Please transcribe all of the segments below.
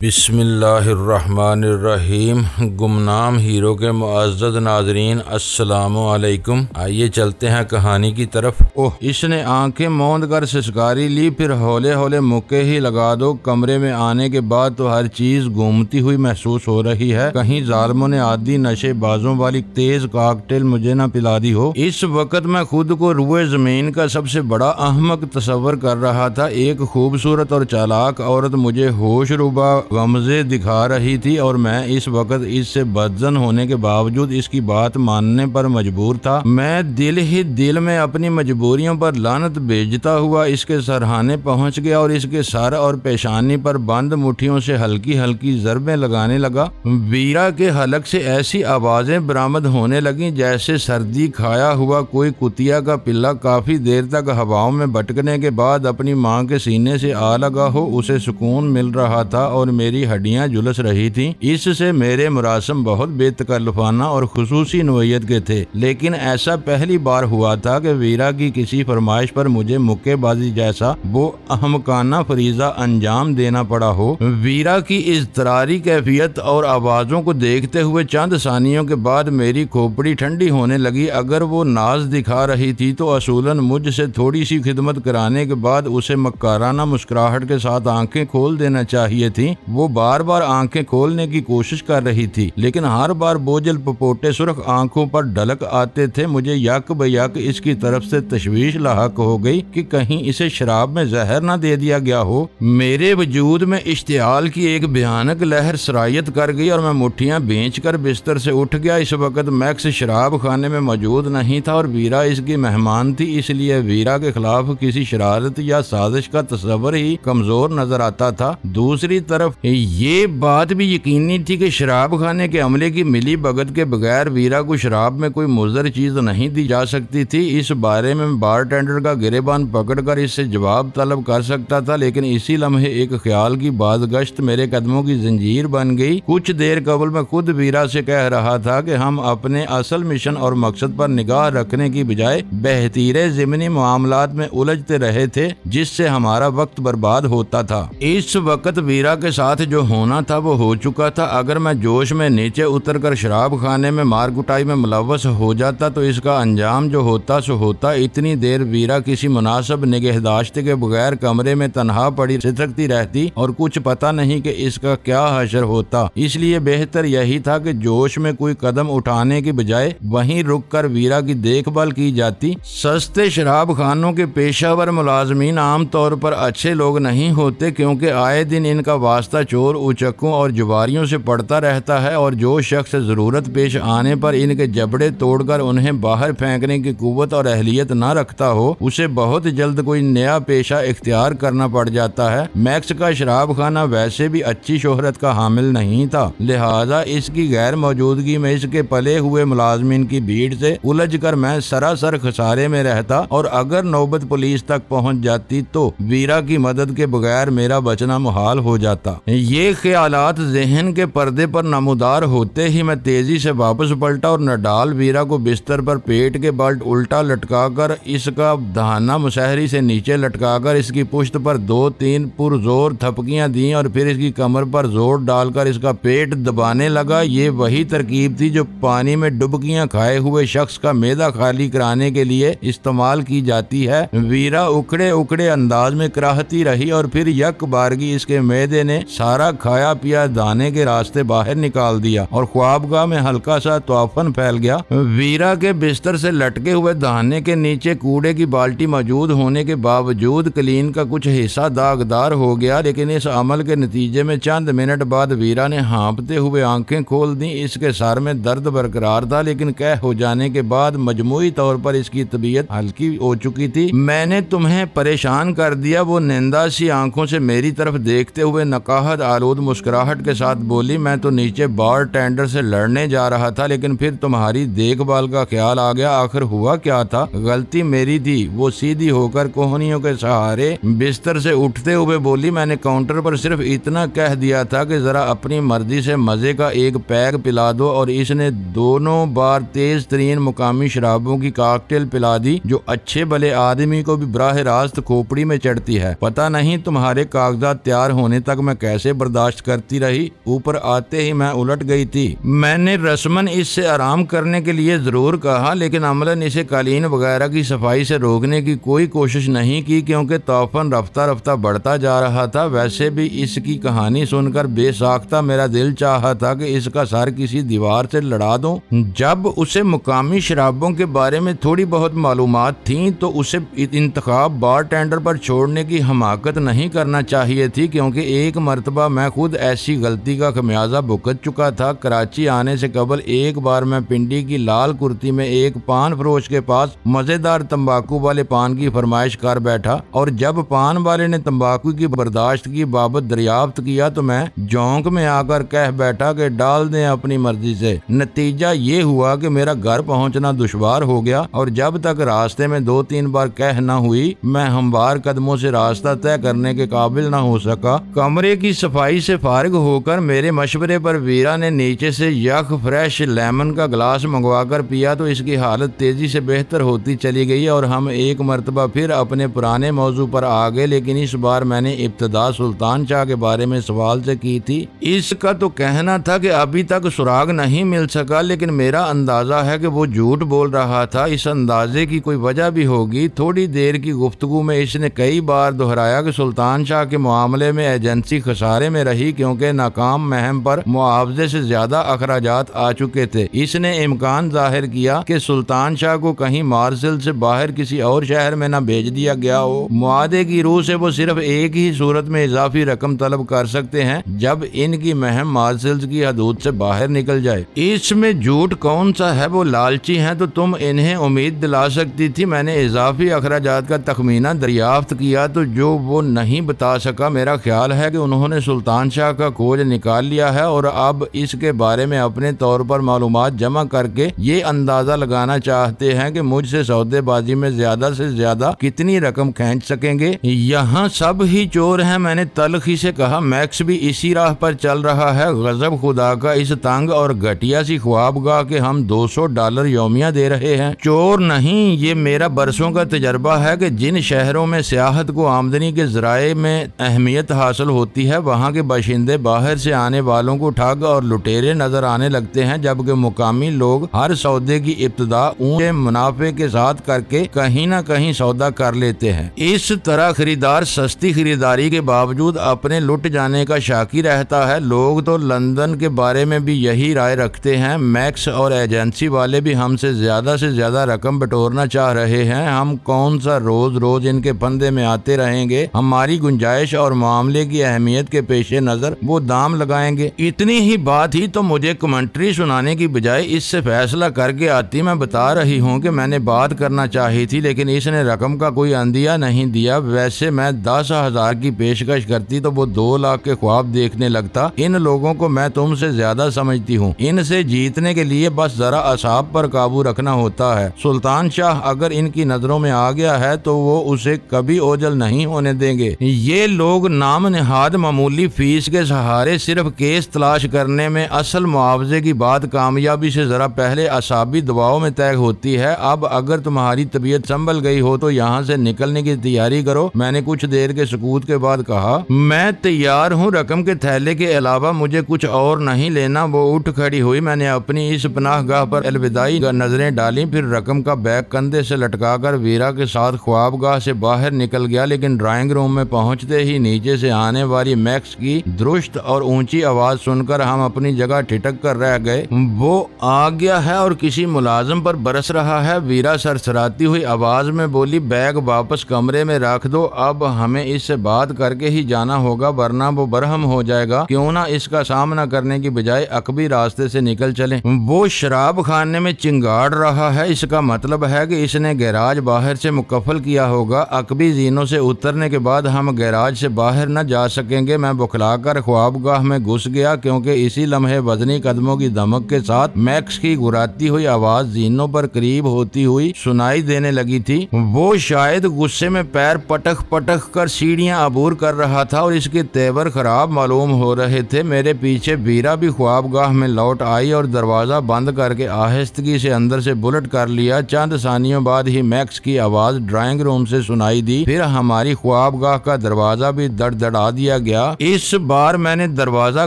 बिस्मिल्लाहिर्रहमानिर्रहीम। गुमनाम हीरो के मुअज़्ज़ज़ नाज़रीन, अस्सलामु अलैकुम। आइए चलते हैं कहानी की तरफ। ओह, इसने आंखें मूंद कर सिसकारी ली, फिर हौले हौले मुक्के ही लगा दो। कमरे में आने के बाद तो हर चीज घूमती हुई महसूस हो रही है। कहीं जालिमों ने आदि नशे बाजों वाली तेज कॉकटेल मुझे न पिला दी हो। इस वक्त मैं खुद को रुए जमीन का सबसे बड़ा अहमक तस्वर कर रहा था। एक खूबसूरत और चालाक औरत मुझे होश रुबा गमजे दिखा रही थी और मैं इस वक्त इससे बदजन होने के बावजूद इसकी बात मानने पर मजबूर था। मैं दिल ही दिल में अपनी मजबूरियों पर लानत भेजता हुआ इसके सरहाने पहुंच गया और इसके सर और पेशानी पर बंद मुट्ठियों से हल्की हल्की ज़रबें लगाने लगा। वीरा के हलक से ऐसी आवाजें बरामद होने लगी जैसे सर्दी खाया हुआ कोई कुतिया का पिल्ला काफी देर तक हवाओं में भटकने के बाद अपनी माँ के सीने से आ लगा हो। उसे सुकून मिल रहा था और मेरी हड्डियां झुलस रही थीं। इससे मेरे मुरासम बहुत बेतकल्लुफाना और खुसूसी नोयत के थे, लेकिन ऐसा पहली बार हुआ था कि वीरा की किसी फरमाइश पर मुझे मुक्केबाजी जैसा वो अहमकाना फरीजा अंजाम देना पड़ा हो। वीरा की इज़्तिरारी कैफियत और आवाजों को देखते हुए चंद सानियों के बाद मेरी खोपड़ी ठंडी होने लगी। अगर वो नाज दिखा रही थी तो असूलन मुझसे थोड़ी सी खिदमत कराने के बाद उसे मक्काराना मुस्कुराहट के साथ आंखें खोल देना चाहिए थी। वो बार बार आंखें खोलने की कोशिश कर रही थी, लेकिन हर बार बोझल पपोटे सुर्ख आंखों पर ढलक आते थे। मुझे यक बयक इसकी तरफ से तशवीश लाहक हो गई कि कहीं इसे शराब में जहर न दे दिया गया हो। मेरे वजूद में इश्तियाल की एक भयानक लहर सरायत कर गई और मैं मुट्ठियां बेचकर बिस्तर से उठ गया। इस वक्त मैक्स शराब खाने में मौजूद नहीं था और वीरा इसकी मेहमान थी, इसलिए वीरा के खिलाफ किसी शरारत या साजिश का तस्वर ही कमजोर नजर आता था। दूसरी तरफ ये बात भी यकीनी थी कि शराब खाने के अमले की मिली भगत के बगैर वीरा को शराब में कोई मुज़र चीज नहीं दी जा सकती थी। इस बारे में बारटेंडर का गिरेबान पकड़कर इससे जवाब तलब कर सकता था, लेकिन इसी लम्हे एक ख्याल की बाज़गश्त मेरे कदमों की जंजीर बन गई। कुछ देर कबल मैं खुद वीरा से कह रहा था कि हम अपने असल मिशन और मकसद पर निगाह रखने की बजाय बेहतरीन ज़िमनी मामलात में उलझते रहे थे, जिससे हमारा वक्त बर्बाद होता था। इस वक्त वीरा के साथ जो होना था वो हो चुका था। अगर मैं जोश में नीचे उतरकर शराब खाने में मार कुटाई में मुलव्वस हो जाता तो इसका अंजाम जो होता सो होता। इतनी देर वीरा किसी मुनासिब निगहदाश्त के बगैर कमरे में तन्हा पड़ी सिसकती रहती और कुछ पता नहीं कि इसका क्या हशर होता। इसलिए बेहतर यही था कि जोश में कोई कदम उठाने की बजाय वहीं रुककर वीरा की देखभाल की जाती। सस्ते शराब खानों के पेशावर मुलाजमीन आम तौर पर अच्छे लोग नहीं होते, क्योंकि आए दिन इनका वास्ता चोर उचक्कों और जुबारियों से पड़ता रहता है और जो शख्स जरूरत पेश आने पर इनके जबड़े तोड़कर उन्हें बाहर फेंकने की कुव्वत और अहलियत न रखता हो, उसे बहुत जल्द कोई नया पेशा इख्तियार करना पड़ जाता है। मैक्स का शराब खाना वैसे भी अच्छी शोहरत का हामिल नहीं था, लिहाजा इसकी गैर मौजूदगी में इसके पले हुए मुलाजमीन की भीड़ से उलझकर मैं सरासर खसारे में रहता और अगर नौबत पुलिस तक पहुंच जाती तो वीरा की मदद के बगैर मेरा बचना मुहाल हो जाता। ये ख्यालात ज़हन के पर्दे पर नमूदार होते ही मैं तेजी से वापस पलटा और नडाल वीरा को बिस्तर पर पेट के बल उल्टा लटकाकर इसका दहाना मुसहरी से नीचे लटकाकर इसकी पुश्त पर 2-3 पुरजोर थपकियां दी और फिर इसकी कमर पर जोर डालकर इसका पेट दबाने लगा। ये वही तरकीब थी जो पानी में डुबकियां खाए हुए शख्स का मैदा खाली कराने के लिए इस्तेमाल की जाती है। वीरा उकड़े उकड़े अंदाज में कराहती रही और फिर यक बारगी इसके मैदे ने सारा खाया पिया दाने के रास्ते बाहर निकाल दिया और ख्वाबगाह में हल्का सा तौफन फैल गया। वीरा के बिस्तर से लटके हुए दाने के नीचे कूड़े की बाल्टी मौजूद होने के बावजूद क्लीन का कुछ हिस्सा दागदार हो गया, लेकिन इस अमल के नतीजे में चंद मिनट बाद वीरा ने हाँपते हुए आंखें खोल दी। इसके सर में दर्द बरकरार था, लेकिन कह हो जाने के बाद मजमूई तौर पर इसकी तबीयत हल्की हो चुकी थी। मैंने तुम्हें परेशान कर दिया, वो निंदा सी आंखों से मेरी तरफ देखते हुए नकाहत आलूद मुस्कुराहट के साथ बोली। मैं तो नीचे बार टेंडर से लड़ने जा रहा था, लेकिन फिर तुम्हारी देखभाल का ख्याल आ गया। आखिर हुआ क्या था? गलती मेरी थी। वो सीधी होकर कोहनियों के सहारे बिस्तर से उठते हुए बोली, मैंने काउंटर पर सिर्फ इतना कह दिया था कि जरा अपनी मर्जी से मजे का एक पैग पिला दो और इसने दोनों बार तेज तरीन मुकामी शराबों की कॉकटेल पिला दी, जो अच्छे भले आदमी को भी बराह रास्त खोपड़ी में चढ़ती है। पता नहीं तुम्हारे कागजात तैयार होने तक मैं कैसे बर्दाश्त करती रही। ऊपर आते ही मैं उलट गई थी। मैंने रस्मन इससे आराम करने के लिए जरूर कहा, लेकिन अमलन इसे कालीन वगैरह की सफाई से रोकने की कोई कोशिश नहीं की, क्योंकि तौफन रफ्ता रफ्ता बढ़ता जा रहा था। वैसे भी इसकी कहानी सुनकर बेसाख्ता मेरा दिल चाहा था कि इसका सर किसी दीवार से लड़ा दूं। जब उसे मुकामी शराबों के बारे में थोड़ी बहुत मालूमात थी तो उसे इंतखाब बारटेंडर पर छोड़ने की हमाकत नहीं करना चाहिए थी, क्योंकि एक मर्तबा मैं खुद ऐसी गलती का खमियाजा भुगत चुका था। कराची आने से कबल एक बार मैं पिंडी की लाल कुर्ती में एक पान फरोश के पास मजेदार तंबाकू वाले पान की फरमाइश कर बैठा, और जब पान वाले ने तंबाकू की बर्दाश्त की बाबत दरियाफ्त किया तो मैं जोंक में आकर कह बैठा कि डाल दें अपनी मर्जी से। नतीजा ये हुआ कि मेरा घर पहुंचना दुश्वार हो गया, और जब तक रास्ते में 2-3 बार कह न हुई मैं हमवार कदमों से रास्ता तय करने के काबिल न हो सका। कमरे की सफाई से फारिग होकर मेरे मशवरे पर वीरा ने नीचे से यख फ्रेश लेमन का गिलास मंगवाकर पिया तो इसकी हालत तेजी से बेहतर होती चली गई, और हम एक मर्तबा फिर अपने पुराने मौजू पर आ गए। लेकिन इस बार मैंने इब्तदा सुल्तान शाह के बारे में सवाल से की थी। इसका तो कहना था कि अभी तक सुराग नहीं मिल सका, लेकिन मेरा अंदाजा है कि वो झूठ बोल रहा था। इस अंदाजे की कोई वजह भी होगी। थोड़ी देर की गुफ्तगू में इसने कई बार दोहराया कि सुल्तान शाह के मामले में एजेंसी खसारे में रही, क्योंकि नाकाम महम पर मुआवजे से ज्यादा अखराजात आ चुके थे। इसने इम्कान जाहिर किया कि सुल्तान शाह को कहीं मार्शल से बाहर किसी और शहर में न भेज दिया गया हो। मुआदे की रूह से वो सिर्फ एक ही सूरत में इजाफी रकम तलब कर सकते हैं, जब इनकी महम मार्शल्स की हदूद से बाहर निकल जाए। इसमें झूठ कौन सा है? वो लालची हैं तो तुम इन्हें उम्मीद दिला सकती थी। मैंने इजाफी अखराजात का तखमीना दरियाफ्त किया तो जो वो नहीं बता सका। मेरा ख्याल है कि उन्होंने सुल्तान शाह का खोज निकाल लिया है और अब इसके बारे में अपने तौर पर मालूमात जमा करके ये अंदाजा लगाना चाहते हैं कि मुझसे सौदेबाजी में ज्यादा से ज्यादा कितनी रकम खींच सकेंगे। यहाँ सब ही चोर हैं, मैंने तलखी से कहा। मैक्स भी इसी राह पर चल रहा है। गजब खुदा का इस तंग और घटिया सी ख्वाबगाह के हम $200 यौमिया दे रहे हैं। चोर नहीं, ये मेरा बरसों का तजर्बा है कि जिन शहरों में सियाहत को आमदनी के जराए में अहमियत हासिल होती है, वहाँ के बाशिंदे बाहर से आने वालों को ठग और लुटेरे नजर आने लगते हैं, जबकि मुकामी लोग हर सौदे की इब्तिदा ऊंचे मुनाफे के साथ करके कहीं न कहीं सौदा कर लेते हैं। इस तरह खरीदार सस्ती खरीदारी के बावजूद अपने लुट जाने का शाकी रहता है। लोग तो लंदन के बारे में भी यही राय रखते हैं। मैक्स और एजेंसी वाले भी हमसे ज्यादा रकम बटोरना चाह रहे हैं। हम कौन सा रोज रोज इनके फंदे में आते रहेंगे? हमारी गुंजाइश और मामले की अहमियत के पेश नजर वो दाम लगाएंगे। इतनी ही बात ही तो मुझे कमेंट्री सुनाने की बजाय इससे फैसला करके आती। मैं बता रही हूँ कि मैंने बात करना चाही थी, लेकिन इसने रकम का कोई अंदिया नहीं दिया। वैसे मैं 10,000 की पेशकश करती तो वो 2 लाख के ख्वाब देखने लगता। इन लोगों को मैं तुमसे ज्यादा समझती हूँ। इनसे जीतने के लिए बस जरा असाब पर काबू रखना होता है। सुल्तान शाह अगर इनकी नजरों में आ गया है तो वो उसे कभी ओझल नहीं होने देंगे। ये लोग नाम निहाद मामूली फीस के सहारे सिर्फ केस तलाश करने में, असल मुआवजे की बात कामयाबी से जरा पहले असाबी दबाव में तय होती है। अब अगर तुम्हारी तबीयत संभल गई हो तो यहाँ से निकलने की तैयारी करो। मैंने कुछ देर के सुकूत के बाद कहा, मैं तैयार हूँ। रकम के थैले के अलावा मुझे कुछ और नहीं लेना। वो उठ खड़ी हुई। मैंने अपनी इस पनाहगाह पर अलविदाई नजरें डाली, फिर रकम का बैग कंधे से लटकाकर वीरा के साथ ख्वाबगाह से बाहर निकल गया। लेकिन ड्राइंग रूम में पहुंचते ही नीचे से आने वाली मैक्स की दुरुस्त और ऊंची आवाज सुनकर हम अपनी जगह ठिठक कर रह गए। वो आ गया है और किसी मुलाजिम पर बरस रहा है। वीरा सरसराती हुई आवाज में बोली, बैग वापस कमरे में रख दो। अब हमें इससे बात करके ही जाना होगा, वरना वो बरहम हो जाएगा। क्यों ना इसका सामना करने की बजाय अकबी रास्ते से निकल चले। वो शराब खाने में चिंगाड़ रहा है, इसका मतलब है कि इसने गैराज बाहर से मुकफ्फल किया होगा। अकबी जीनों से उतरने के बाद हम गैराज से बाहर न जा सकेंगे। मैं बुखलाकर ख्वाबगाह में घुस गया, क्योंकि इसी लम्हे वजनी कदमों की धमक के साथ मैक्स की गुराती हुई आवाज जीनों पर करीब होती हुई सुनाई देने लगी थी। वो शायद गुस्से में पैर पटक पटक कर सीढ़ियां अबूर कर रहा था और इसके तेवर खराब मालूम हो रहे थे। मेरे पीछे वीरा भी ख्वाबगाह में लौट आई और दरवाजा बंद करके आहिस्तगी से अंदर से बुलेट कर लिया। चंद सानियों बाद ही मैक्स की आवाज ड्राइंग रूम से सुनाई दी। फिर हमारी ख्वाबगाह का दरवाजा भी दड़दड़ा दिया गया। गया। इस बार मैंने दरवाजा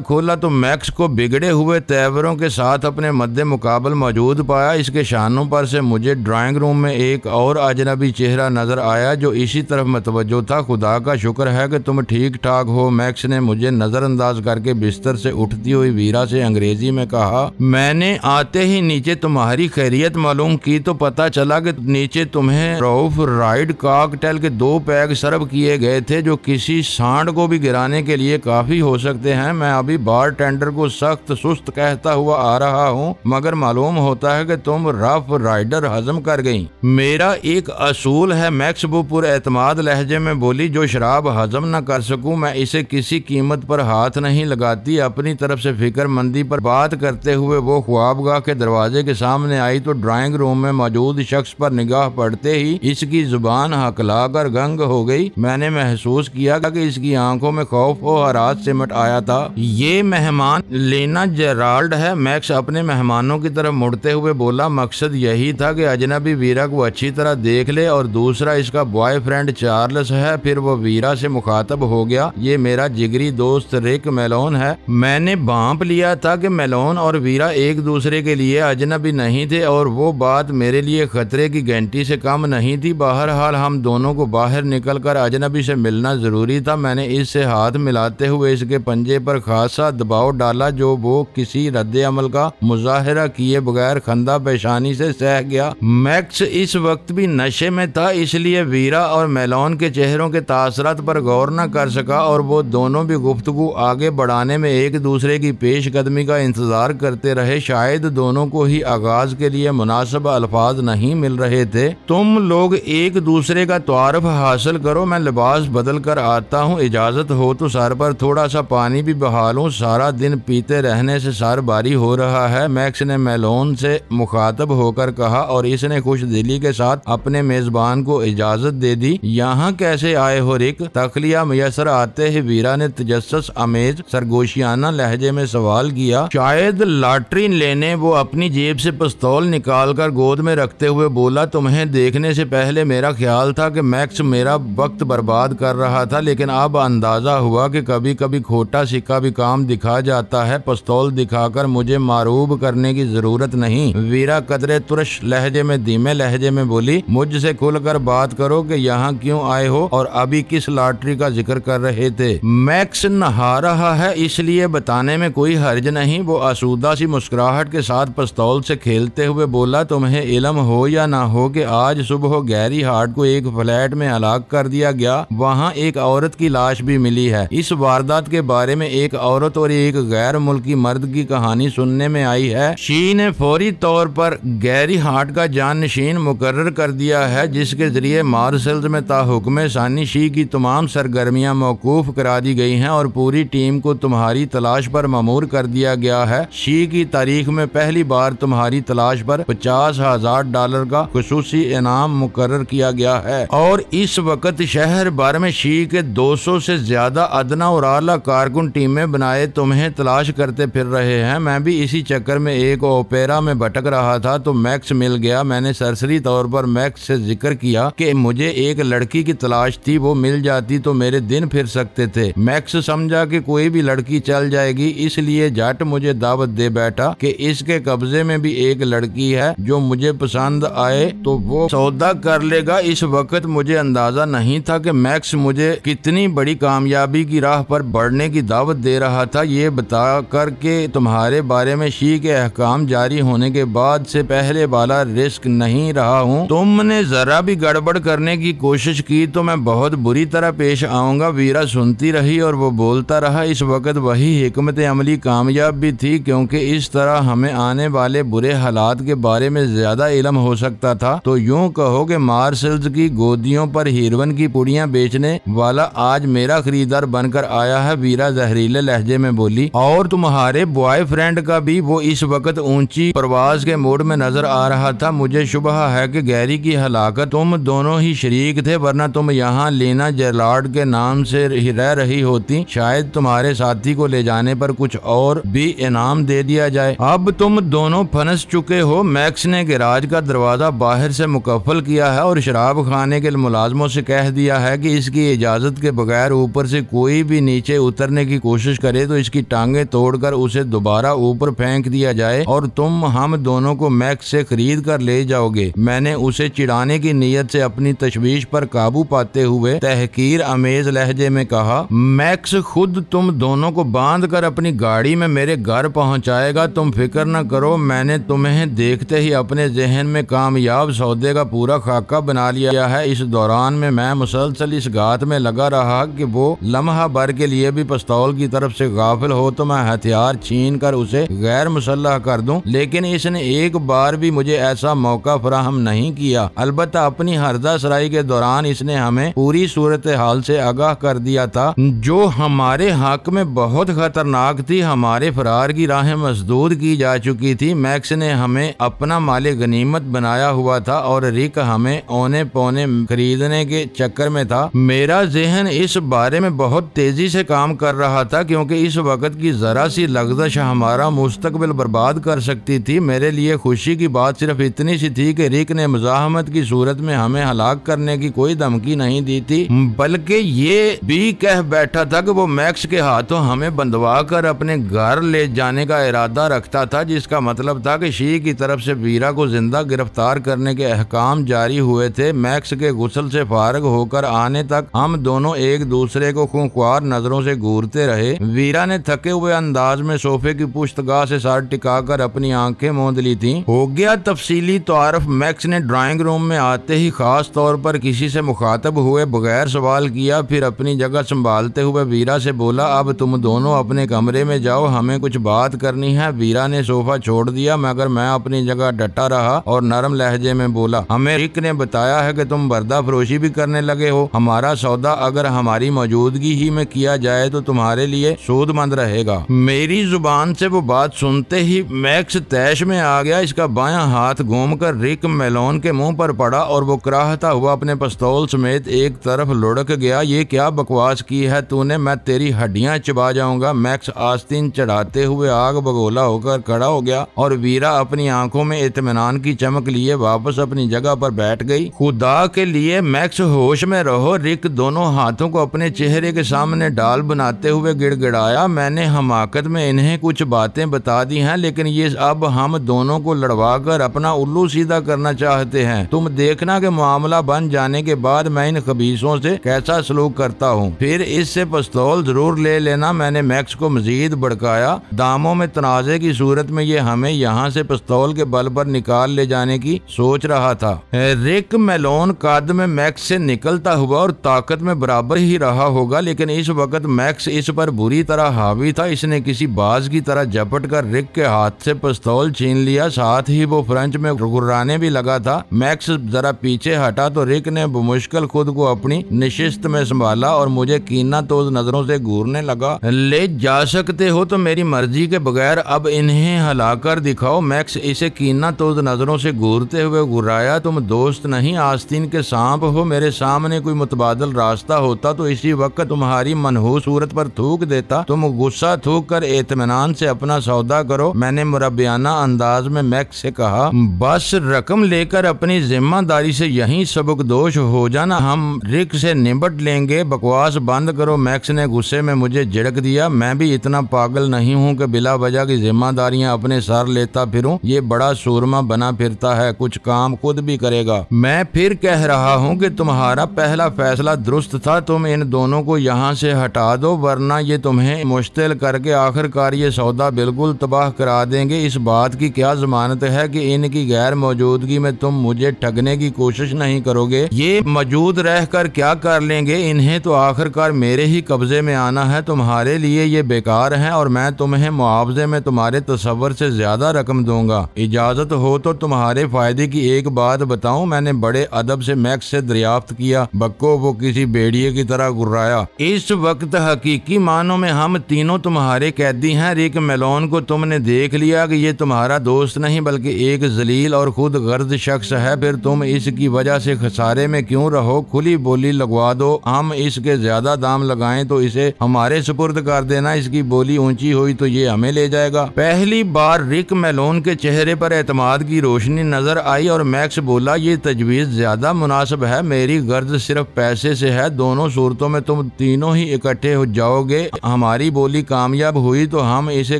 खोला तो मैक्स को बिगड़े हुए तेवरों के साथ अपने मद्दे मुकाबल मौजूद पाया। इसके शानों पर से मुझे ड्राइंग रूम में एक और अजनबी चेहरा नजर आया जो इसी तरफ मतवज्जो था। खुदा का शुक्र है कि तुम ठीक ठाक हो, मैक्स ने मुझे नजरअंदाज करके बिस्तर से उठती हुई वीरा से अंग्रेजी में कहा। मैंने आते ही नीचे तुम्हारी खैरियत मालूम की तो पता चला कि नीचे तुम्हें रऊफ राइड कॉकटेल के 2 पैग सर्व किए गए थे जो किसी सांड को भी गिराने के लिए काफी हो सकते हैं। मैं अभी बार टेंडर को सख्त सुस्त कहता हुआ आ रहा हूँ, मगर मालूम होता है कि तुम रफ राइडर हजम कर गई। मेरा एक असूल है, मैक्स वो पुरएतमाद लहजे में बोली, जो शराब हजम न कर सकूं मैं इसे किसी कीमत पर हाथ नहीं लगाती। अपनी तरफ से फिक्रमंदी पर बात करते हुए वो ख्वाबगाह के दरवाजे के सामने आई तो ड्राइंग रूम में मौजूद शख्स पर निगाह पड़ते ही इसकी जुबान हकलाकर गंग हो गई। मैंने महसूस किया कि इसकी आंखों में खौफ और हरास सिमट आया था। ये मेहमान लेना जेराल्ड है, मैक्स अपने मेहमानों की तरफ मुड़ते हुए बोला। मकसद यही था कि अजनबी वीरा को अच्छी तरह देख ले और दूसरा इसका बॉयफ्रेंड चार्ल्स है। फिर वो वीरा से मुखातब हो गया। ये मेरा जिगरी दोस्त रिक मेलोन है। मैंने भांप लिया था कि मेलोन और वीरा एक दूसरे के लिए अजनबी नहीं थे और वो बात मेरे लिए खतरे की घंटी से कम नहीं थी। बहरहाल हम दोनों को बाहर निकलकर अजनबी से मिलना जरूरी था। मैंने इससे हाथ मिलाते हुए इसके पंजे पर खासा दबाव डाला जो वो किसी रद्द अमल का मुजाहरा किए बगैर खंदा पेशानी से सह गया। मैक्स इस वक्त भी नशे में था, इसलिए वीरा और मेलोन के चेहरों के तासरात पर गौर न कर सका और वो दोनों भी गुफ्तगू आगे बढ़ाने में एक दूसरे की पेशकदमी का इंतजार करते रहे। शायद दोनों को ही आगाज के लिए मुनासिब अल्फाज नहीं मिल रहे थे। तुम लोग एक दूसरे का तारुफ हासिल करो, मैं लिबास बदल कर आता हूँ। इजाजत हो तो सर पर थोड़ा सा पानी भी बहा लूं, सारा दिन पीते रहने से सर भारी हो रहा है, मैक्स ने मेलोन से मुखातब होकर कहा और इसने खुश दिली के साथ अपने मेजबान को इजाजत दे दी। यहाँ कैसे आए हो रिक? तखलिया मुयसर आते ही वीरा ने तजस्सुस अमेज सरगोशियाना लहजे में सवाल किया। शायद लॉटरी लेने। वो अपनी जेब से पिस्तौल निकालकर गोद में रखते हुए बोला। तुम्हें देखने से पहले मेरा ख्याल था कि मैक्स मेरा वक्त बर्बाद कर रहा था, लेकिन अब अंदाजा हुआ कि कभी कभी खोटा सिक्का भी काम दिखा जाता है। पिस्तौल दिखाकर मुझे मारूब करने की जरूरत नहीं। वीरा कदरे तुरश लहजे में धीमे लहजे में बोली। मुझसे खुलकर बात करो कि यहाँ क्यों आए हो और अभी किस लॉटरी का जिक्र कर रहे थे? मैक्स नहा रहा है इसलिए बताने में कोई हर्ज नहीं। वो आसूदा सी मुस्कुराहट के साथ पिस्तौल से खेलते हुए बोला। तुम्हें इल्म हो या ना हो कि आज सुबह गैरी हार्ट को एक फ्लैट में हलाक कर दिया गया। वहाँ एक औरत की लाश भी मिली है। इस वारदात के बारे में एक औरत और एक गैर मुल्की मर्द की कहानी सुनने में आई है। शी ने फौरी तौर पर गैरी हार्ट का जानशीन मुकर्रर कर दिया है, जिसके जरिए मार्शल्स में ताहुक्म सानी शी की तमाम सरगर्मियां मौकूफ करा दी गई हैं और पूरी टीम को तुम्हारी तलाश पर ममूर कर दिया गया है। शी की तारीख में पहली बार तुम्हारी तलाश पर $50,000 का खुसूसी इनाम मुकर्रर किया गया है और इस वक्त शहर भर में शी के 200 से ज्यादा अदना और आला कारकुन टीमें बनाए तुम्हें तलाश करते फिर रहे हैं। मैं भी इसी चक्कर में एक ओपेरा में भटक रहा था तो मैक्स मिल गया। मैंने सरसरी तौर पर मैक्स से जिक्र किया कि मुझे एक लड़की की तलाश थी, वो मिल जाती तो मेरे दिन फिर सकते थे। मैक्स समझा कि कोई भी लड़की चल जाएगी, इसलिए झट मुझे दावत दे बैठा कि इसके कब्जे में भी एक लड़की है जो मुझे पसंद आए तो वो सौदा कर लेगा। इस वक्त मुझे अंदाजा नहीं था कि मैक्स मुझे कितनी बड़ी कामयाबी की राह पर बढ़ने की दावत दे रहा था। ये बता कर के तुम्हारे बारे में शी के अहकाम जारी होने के बाद से पहले वाला रिस्क नहीं रहा हूँ। तुमने जरा भी गड़बड़ करने की कोशिश की तो मैं बहुत बुरी तरह पेश आऊंगा। वीरा सुनती रही और वो बोलता रहा। इस वक्त वही हिकमत अमली कामयाब भी थी, क्योंकि इस तरह हमें आने वाले बुरे हालात के बारे में ज्यादा इल्म हो सकता था। तो यूं कहो कि मार्शल्स की गोदियों पर हीरोइन की पुड़ियां बेचने वाला आज मेरा खरीदार बनकर आया है, वीरा जहरीले लहजे में बोली। और तुम्हारे बॉयफ्रेंड का भी वो इस वक्त ऊंची प्रवास के मूड में नजर आ रहा था। मुझे शुबह है कि गैरी की हलाकत तुम दोनों ही शरीक थे, वरना तुम यहाँ लेना जेराल्ड के नाम से रह रही होती। शायद तुम्हारे साथी को ले जाने पर कुछ और भी इनाम दे दिया जाए। अब तुम दोनों फंस चुके हो। मैक्स ने गैराज का दरवाजा बाहर से मुकफ्फल किया है और शराब खाने के मुलाजमों से कह दिया है कि इसकी इजाजत के बगैर ऊपर से कोई भी नीचे उतरने की कोशिश करे तो इसकी टांगे तोड़कर उसे दोबारा ऊपर फेंक दिया जाए और तुम हम दोनों को मैक्स से खरीद कर ले जाओगे। मैंने उसे चिढ़ाने की नीयत से अपनी तशवीश पर काबू पाते हुए तहकीर अमेज लहजे में कहा, मैक्स खुद तुम दोनों को बांध कर अपनी गाड़ी में मेरे घर पहुंचाएगा, तुम फिक्र न करो। मैंने तुम्हें देखते ही अपने जहन में कामयाब सौदे का पूरा खाका बना लिया है। इस दौरान में मैं मुसलसल इस घात में लगा रहा कि वो लम्हा भर के लिए भी पिस्तौल की तरफ से गाफिल हो तो मैं हथियार छीन कर उसे गैर मुसल्लह कर दूं, लेकिन इसने एक बार भी मुझे ऐसा मौका फराहम नहीं किया। अलबत्ता अपनी हरदा सराई के दौरान इसने हमें पूरी सूरत हाल से आगाह कर दिया था, जो हमारे हक में बहुत खतरनाक थी। हमारे फरार की राहें मसदूद की जा चुकी थी। मैक्स ने हमें अपना माले गनीमत बनाया हुआ था और रिक हमें औने पौने खरीदने के चक्कर में था। मेरा जहन इस बारे में बहुत तेजी से काम कर रहा था क्योंकि इस वक्त की जरा सी लग्जश हमारा मुस्तकबिल बर्बाद कर सकती थी। मेरे लिए खुशी की बात सिर्फ इतनी सी थी कि रिक ने मुजाहमत की सूरत में हमें हलाक करने की कोई धमकी नहीं दी थी, बल्कि ये भी कह बैठा था कि वो मैक्स के हाथों हमें बंधवा कर अपने घर ले जाने का इरादा रखता था, जिसका मतलब था कि शी की तरफ से वीरा को जिंदा गिरफ्तार करने के अहकाम जारी हुए थे। मैक्स के गुस्ल से फारग होकर आने तक हम दोनों एक दूसरे को खूंखार नजरों से घूरते रहे। वीरा ने थके हुए अंदाज में सोफे की पुश्तगाह से सर टिकाकर अपनी आंखें मूंद ली थीं। हो गया तफसीली तारुफ। मैक्स ने ड्राइंग रूम में आते ही खास तौर पर किसी से मुखातब हुए बगैर सवाल किया, फिर अपनी जगह संभालते हुए वीरा से बोला, अब तुम दोनों अपने कमरे में जाओ, हमें कुछ बात करनी है। वीरा ने सोफा छोड़ दिया मगर मैं अपनी जगह डटा रहा और नरम लहजे में बोला, हमें रिक ने बताया है कि तुम पर्दा फरोशी भी करने लगे हो। हमारा सौदा अगर हमारी मौजूदगी ही में किया जाए तो तुम्हारे लिए सूदमंद रहेगा। मेरी जुबान से वो बात सुनते ही मैक्स तैश में आ गया। इसका बायां हाथ घूमकर रिक मेलोन के मुंह पर पड़ा और वो कराहता हुआ अपने पिस्तौल समेत एक तरफ लुढ़क गया। ये क्या बकवास की है तूने, मैं तेरी हड्डियां चबा जाऊंगा। मैक्स आस्तीन चढ़ाते हुए आग बगोला होकर खड़ा हो गया और वीरा अपनी आंखों में इत्मीनान की चमक लिए वापस अपनी जगह पर बैठ गई। खुदा के लिए मैक्स होश में रहो। रिक दोनों हाथों को अपने चेहरे के सामने डाल बनाते हुए गिड़गिड़ाया, मैंने हमाकत में इन्हें कुछ बातें बता दी हैं, लेकिन ये अब हम दोनों को लड़वा कर अपना उल्लू सीधा करना चाहते हैं। तुम देखना कि मामला बन जाने के बाद मैं इन खबीसों से कैसा सलूक करता हूँ, फिर इससे पिस्तौल जरूर ले लेना। मैंने मैक्स को मजीद भड़काया। दामों में तनाजे की सूरत में ये हमें यहाँ से पिस्तौल के बल पर निकाल ले जाने की सोच रहा था। रिक मेलोन कद में मैक्स से निकलता हुआ और ताकत में बराबर ही रहा होगा, लेकिन इस वक्त मैक्स इस पर बुरी तरह हावी था। इसने किसी बाज की तरह झपट कर रिक के हाथ से पिस्तौल छीन लिया, साथ ही वो फ्रेंच में गुर्राने भी लगा था। मैक्स जरा पीछे हटा तो रिक ने मुश्किल खुद को अपनी निशिस्त में संभाला और मुझे कीना तोज नजरों से घूरने लगा। ले जा सकते हो तो मेरी मर्जी के बगैर, अब इन्हें हलाकर दिखाओ। मैक्स इसे कीना तोज नजरों से घूरते हुए घुराया, तुम दोस्त नहीं आस्तीन के सांप हो। मेरे सामने कोई मुतबादल रास्ता होता तो इसी वक्त तुम्हारी मनहूस सूरत पर थूक देता। तुम गुस्सा थूक कर इत्मीनान से अपना सौदा करो। मैंने मुरब्बियाना अंदाज में मैक्स से कहा, बस रकम लेकर अपनी जिम्मेदारी से यहीं सबकदोश हो जाना, हम रिक से निपट लेंगे। बकवास बंद करो। मैक्स ने गुस्से में मुझे झिड़क दिया। मैं भी इतना पागल नहीं हूँ कि बिला वजह की जिम्मेदारियां अपने सर लेता फिरूं। ये बड़ा सूरमा बना फिरता है, कुछ काम खुद भी करेगा। मैं फिर कह रहा हूँ कि तुम्हारा पहला फैसला दुरुस्त था। तुम इन दोनों को यहाँ से हटा दो वरना ये तुम्हें मुश्तिल करके आखिरकार ये सौदा बिल्कुल तबाह करा देंगे। इस बात की क्या जमानत है कि इनकी गैर मौजूदगी में तुम मुझे ठगने की कोशिश नहीं करोगे। ये मौजूद रहकर क्या कर लेंगे, इन्हें तो आखिरकार मेरे ही कब्जे में आना है। तुम्हारे लिए ये बेकार है और मैं तुम्हें मुआवजे में तुम्हारे तसव्वुर से ज्यादा रकम दूंगा। इजाजत हो तो तुम्हारे फायदे की एक बात बताऊं। मैंने बड़े अदब से मैक्स से दरियाफ्त किया। बक्को वो किसी भेड़िए की तरह गुर्राया। इस वक्त हकीकी मानों में हम तीनों तुम्हारे कैदी हैं। रिक मेलोन को तुमने देख लिया कि ये तुम्हारा दोस्त नहीं बल्कि एक जलील और खुद गर्द शख्स है, फिर तुम इसकी वजह से खसारे में क्यों रहो। खुली बोली लगवा दो, हम इसके ज्यादा दाम लगाएं तो इसे हमारे सुपुर्द कर देना। इसकी बोली ऊंची हुई तो ये हमें ले जाएगा। पहली बार रिक मेलोन के चेहरे पर एतमाद की रोशनी नजर आई और मैक्स बोला, ये तजवीज ज्यादा मुनासिब है। मेरी गर्ज सिर्फ पैसे से है। दोनों सूरतों में तुम तीनों ही इकट्ठे हो जाओगे। हमारी बोली कामयाब हुई तो हम इसे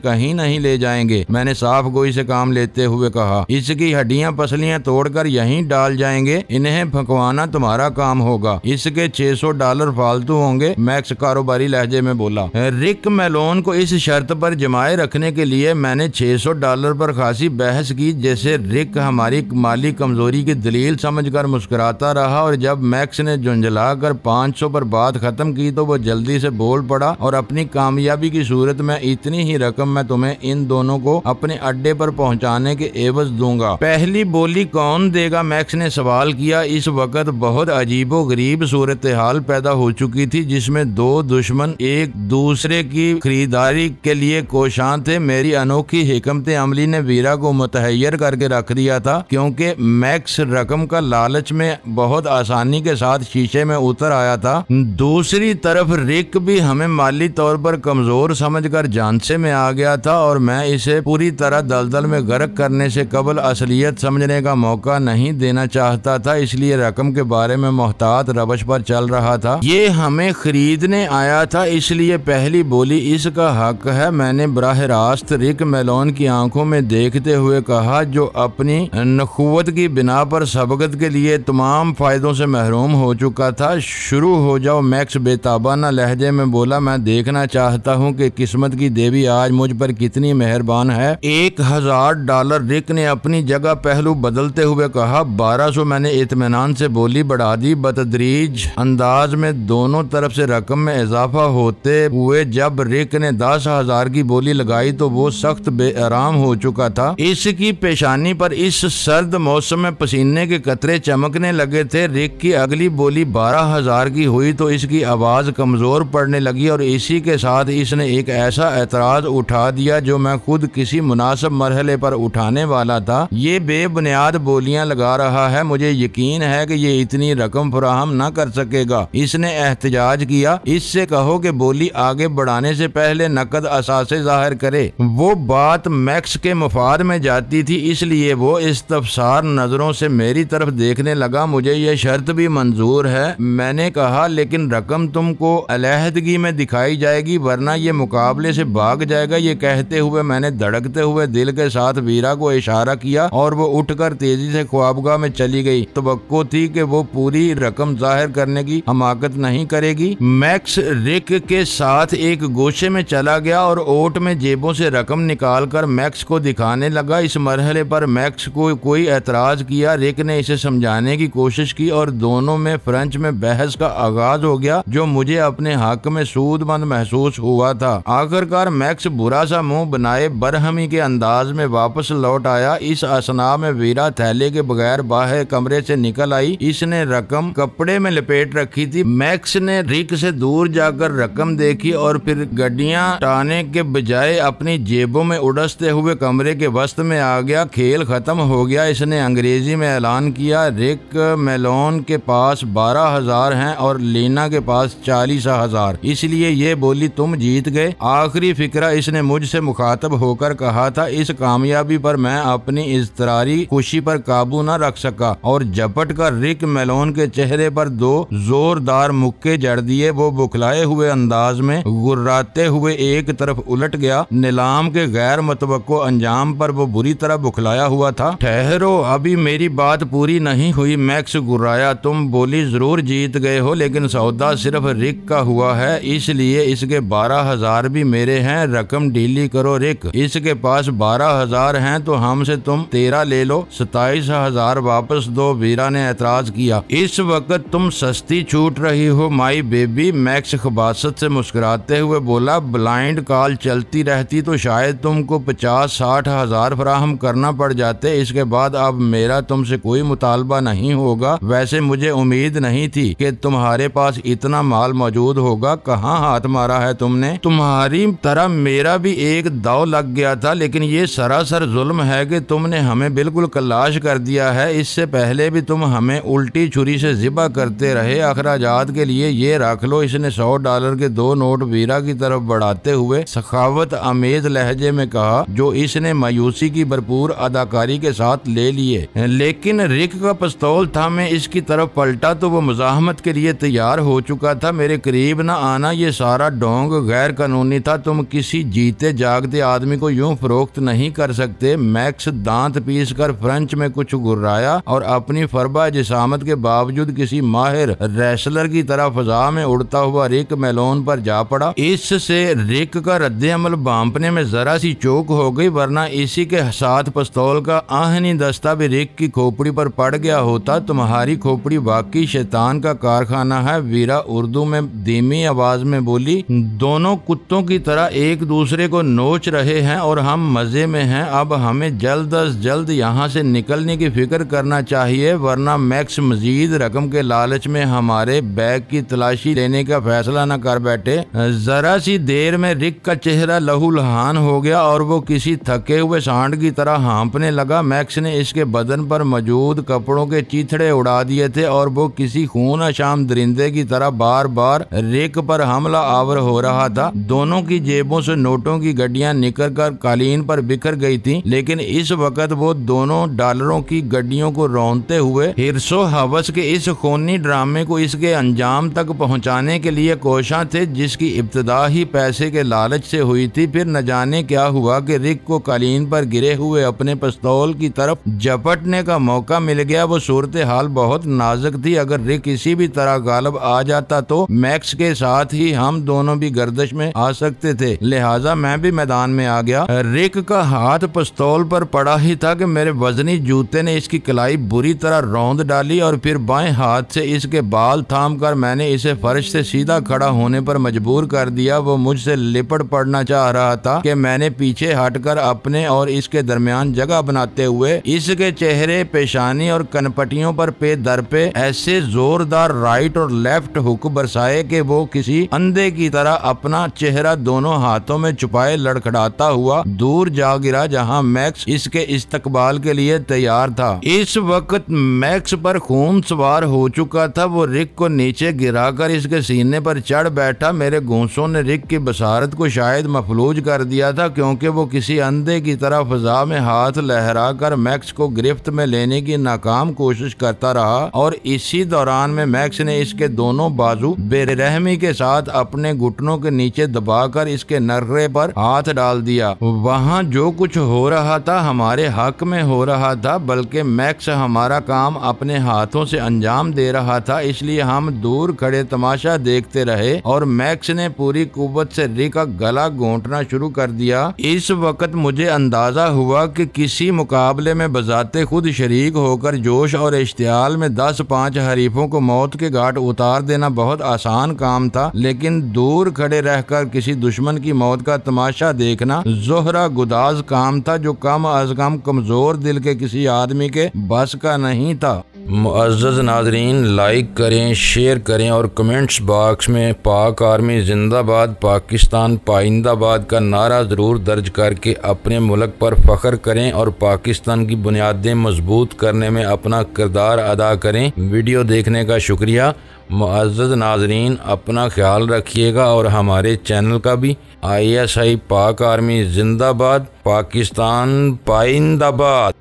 कहीं नहीं ले जाएंगे। मैंने साफ गोई से काम लेते हुए कहा, इसकी हड्डियां पसलियां तोड़कर यहीं डाल जाएंगे, इन्हें फंकवाना तुम्हारा काम होगा। इसके $600 फालतू होंगे, मैक्स कारोबारी लहजे में बोला। रिक मेलोन को इस शर्त पर जमाए रखने के लिए मैंने $600 पर खासी बहस की, जैसे रिक हमारी माली कमजोरी की दलील समझकर मुस्कुराता रहा और जब मैक्स ने झुंझलाकर 500 पर बात खत्म की तो वो जल्दी से बोल पड़ा और अपनी कामयाबी की सूरत में इतनी ही रकम मैं तुम्हें इन दोनों को अपने अड्डे पर पहुंचाने के एवज दूंगा। पहली बोली कौन देगा? मैक्स ने सवाल किया। इस वक्त बहुत अजीबो गरीब सूरत हाल पैदा हो चुकी थी जिसमें दो दुश्मन एक दूसरे की खरीदारी के लिए कोशां थे। मेरी अनोखी हिकमत अमली ने वीरा को मुतहैयर करके रख दिया था, क्योंकि मैक्स रकम का लालच में बहुत आसानी के साथ शीशे में उतर आया था। दूसरी तरफ रिक भी हमें माली तौर पर कमजोर समझकर झांसे में आ गया था और मैं इसे पूरी तरह दलदल में गर्क करने से कबल असलियत समझने का मौका नहीं देना चाहता था, इसलिए रकम के बारे में मोहतात रवश पर चल रहा था। ये हमें खरीदने आया था, इसलिए पहली बोली इसका हक है। मैंने बराह रास्त रिक मेलोन की आंखों में देखते हुए कहा, जो अपनी नखुवत की बिना पर सबकत के लिए तमाम फायदों से महरूम हो चुका था। शुरू हो जाओ। मैक्स बेताबाना लहजे में बोला, मैं देखना चाहता हूँ कि किस्मत की देवी आज मुझ पर कितनी मेहरबान है। $1000 रिक ने अपनी जगह पहलू बदलते हुए कहा। 1200 मैंने इत्मीनान से बोली बढ़ा दी। बतदरीज अंदाज में दोनों तरफ से रकम में इजाफा होते हुए जब रिक ने 10,000 की बोली लगाई तो वो सख्त बेआराम हो चुका था। इसकी पेशानी पर इस सर्द मौसम में पसीने के कतरे चमकने लगे थे। रिक की अगली बोली 12,000 की हुई तो इसकी आवाज कमजोर पड़ने लगी और इसी के साथ इसने एक ऐसा एतराज उठा दिया जो मैं खुद किसी मुनासिब मरहले पर उठाने वाला था। ये बेबुनियाद बोलियां लगा रहा है, मुझे यकीन है कि ये इतनी रकम फराहम न कर सकेगा। इसने एहतजाज किया। इससे कहो कि बोली आगे बढ़ाने से पहले नकद असासे जाहिर करे। वो बात मैक्स के मुफाद में जाती थी, इसलिए वो इस्तफसार नजरों से मेरी तरफ देखने लगा। मुझे ये शर्त भी मंजूर है, मैंने कहा, लेकिन रकम तुमको अलहदगी में दिखाई जाएगी वरना ये मुकाबले से भाग जाएगा। ये कहते हुए मैंने धड़कते हुए दिल के साथ वीरा को इशारा किया और वो उठकर तेजी से ख्वाबगाह में चली गई। तवक्को थी कि वो पूरी रकम जाहिर करने की हमाकत नहीं करेगी। मैक्स रिक के साथ एक गोशे में चला गया और ओट में जेबों से रकम निकालकर मैक्स को दिखाने लगा। इस मरहले पर मैक्स को कोई एतराज किया। रिक ने इसे समझाने की कोशिश की और दोनों में फ्रेंच में बहस का आगाज हो गया, जो मुझे अपने हक में सूदमंद महसूस हुआ था। आखिरकार मैक्स बुरा सा मुंह बनाए बरहमी के अंदाज में वापस लौट आया। इस असना में वीरा थैले के बगैर बाहर कमरे से निकल आई। इसने रकम कपड़े में लपेट रखी थी। मैक्स ने रिक से दूर जाकर रकम देखी और फिर गड्डियां टाने के बजाय अपनी जेबों में उड़सते हुए कमरे के वस्त में आ गया। खेल खत्म हो गया। इसने अंग्रेजी में ऐलान किया, रिक मेलोन के पास 12,000 हैं और लीना के पास 40,000, इसलिए ये बोली तुम जीत गए। आखिरी फिक्रा इसने मुझसे मुखातब होकर कहा था। इस कामयाबी पर मैं अपनी इज़्तिरारी खुशी पर काबू न रख सका और झपट कर रिक मेलोन के चेहरे पर 2 जोरदार मुक्के जड़ दिए। वो बुखलाए हुए अंदाज में गुर्राते हुए एक तरफ उलट गया। नीलाम के गैर मुतवक्को अंजाम पर वो बुरी तरह बुखलाया हुआ था। ठहरो, अभी मेरी बात पूरी नहीं हुई। मैक्स गुर्राया, तुम बोली जरूर जीत गए हो, लेकिन सौदा सिर्फ रिक का हुआ है, इसलिए इसके 12,000 भी मेरे हैं। रकम ढीली करो रिक, इसके पास 12,000 हैं तो हमसे तुम 13 ले लो। 27,000 वापस दो, वीरा ने एतराज किया। इस वक्त तुम सस्ती छूट रही हो माई बेबी। मैक्स खबासत से मुस्कुराते हुए बोला, ब्लाइंड कॉल चलती रहती तो शायद तुमको 50-60 हजार फराहम करना पड़ जाते। इसके बाद अब मेरा तुमसे कोई मुतालबा नहीं होगा। वैसे मुझे उम्मीद नहीं थी कि तुम्हारे पास इतना माल मौजूद होगा। कहाँ हाथ मारा है तुमने? तुम्हारी तरह मेरा भी एक दाव लग गया था, लेकिन ये सरासर जुल्म है कि तुमने हमें बिल्कुल कलाश कर दिया है। इससे पहले भी तुम हमें उल्टी छुरी से ज़िबा करते रहे। अखराजात के लिए ये रख लो। इसने $100 के 2 नोट वीरा की तरफ बढ़ाते हुए सखावत अमेज लहजे में कहा, जो इसने मायूसी की भरपूर अदाकारी के साथ ले लिए। लेकिन रिक का पिस्तौल था। मैं इसकी तरफ पलटा तो वो मुजाहमत के लिए तैयार हो चुका था। मेरे करीब न आना, ये सारा ढोंग गैर कानूनी था। तुम किसी जीते जागते आदमी को यूं फरोख्त नहीं कर सकते। मैक्स दांत पीस कर फ्रेंच में कुछ गुर्राया और अपनी फरबा जिसामत के बावजूद किसी माहिर रेसलर की तरह फजा में उड़ता हुआ रिक मैलोन पर जा पड़ा। इससे रिक का रद्द अमल भांपने में जरा सी चूक हो गई, वरना इसी के साथ पिस्तौल का आहनी दस्ता भी रिक की खोपड़ी पर पड़ गया होता। तुम्हारी खोपड़ी वाकई शैतान का कारखाना है, वीरा उर्दू में धीमी आवाज में बोली। दोनों कुत्तों की तरह एक दूसरे को नोच रहे हैं और हम मजे में हैं। अब हमें जल्द अज जल्द यहाँ से निकलने की फिक्र करना चाहिए, वरना मैक्स मजीद रकम के लालच में हमारे बैग की तलाशी लेने का फैसला न कर बैठे। जरा सी देर में रिक का चेहरा लहूलुहान हो गया और वो किसी थके हुए सांड की तरह हाँपने लगा। मैक्स ने इसके बदन पर मौजूद कपड़ों के चीथड़े उड़ा दिए थे और वो किसी खून शाम दरिंदे की तरह बार बार रिक पर हमला आवर हो रहा था। दोनों की जेबों से नोटों की गड्डियां निकल कर कालीन पर बिखर गई थीं, लेकिन इस वक्त वो दोनों डॉलरों की गड्डियों को रौंदते हुए हिर्सो हवस के इस खूनी ड्रामे को इसके अंजाम तक पहुंचाने के लिए कोशां थे, जिसकी इब्तिदा ही पैसे के लालच से हुई थी। फिर न जाने क्या हुआ कि रिक को कालीन पर गिरे हुए अपने पिस्तौल की तरफ झपटने का मौका मिल गया। वो सूरत हाल बहुत नाजुक थी। अगर रिक किसी भी तरह गालिब आ जाता तो मैक्स के साथ ही हम दोनों भी गर्दिश में आ सकते थे, लिहाजा मैं भी मैदान में आ गया। रिक का हाथ पिस्तौल पर पड़ा ही था कि मेरे वजनी जूते ने इसकी कलाई बुरी तरह रौंद डाली और फिर बाएं हाथ से इसके बाल थाम कर मैंने इसे फर्श से सीधा खड़ा होने पर मजबूर कर दिया। वो मुझसे लिपट पड़ना चाह रहा था कि मैंने पीछे हटकर अपने और इसके दरमियान जगह बनाते हुए इसके चेहरे, पेशानी और कनपटियों पर पे दर पे ऐसे जोरदार राइट और लेफ्ट हुक बरसाए कि वो किसी अंधे की तरह अपना चेहरा दोनों हाथों में छुपाए लड़खड़ाता हुआ दूर जा गिरा, जहां मैक्स इसके इस्तकबाल के लिए तैयार था। इस वक्त मैक्स पर खून सवार हो चुका था। वो रिक को नीचे गिराकर इसके सीने पर चढ़ बैठा। मेरे घूंसों ने रिक की बसारत को शायद मफलूज कर दिया था, क्योंकि वो किसी अंधे की तरह फजा में हाथ लहरा कर मैक्स को गिरफ्त में लेने की नाकाम कोशिश करता रहा और इसी दौरान में मैक्स ने इसके दोनों बाजू बेरहमी के साथ अपने घुटनों के नीचे दबाकर इसके नर्रे पर हाथ डाल दिया। वहाँ जो कुछ हो रहा था हमारे हक में हो रहा था, बल्कि मैक्स हमारा काम अपने हाथों से अंजाम दे रहा था, इसलिए हम दूर खड़े तमाशा देखते रहे और मैक्स ने पूरी कुव्वत से रिक का गला घोंटना शुरू कर दिया। इस वक्त मुझे अंदाजा हुआ कि किसी मुकाबले में बजाते खुद शरीक होकर जोश और इश्तियाल में 10-5 हरीफों को मौत के घाट उतार देना बहुत आसान काम था, लेकिन दूर खड़े रहकर किसी दुश्मन की मौत का तमाशा देखना जोहरा गुदाज काम था, जो कम अज कम कमजोर दिल के किसी आदमी के बस का नहीं था। मुअज़्ज़ज़ नाज़रीन, लाइक करें, शेयर करें और कमेंट्स बॉक्स में पाक आर्मी जिंदाबाद, पाकिस्तान पाइंदाबाद का नारा ज़रूर दर्ज करके अपने मुल्क पर फ़ख्र करें और पाकिस्तान की बुनियादें मजबूत करने में अपना किरदार अदा करें। वीडियो देखने का शुक्रिया। मुअज़्ज़ज़ नाज़रीन, अपना ख्याल रखिएगा और हमारे चैनल का भी। ISI पाक आर्मी जिंदाबाद, पाकिस्तान पाइंदाबाद।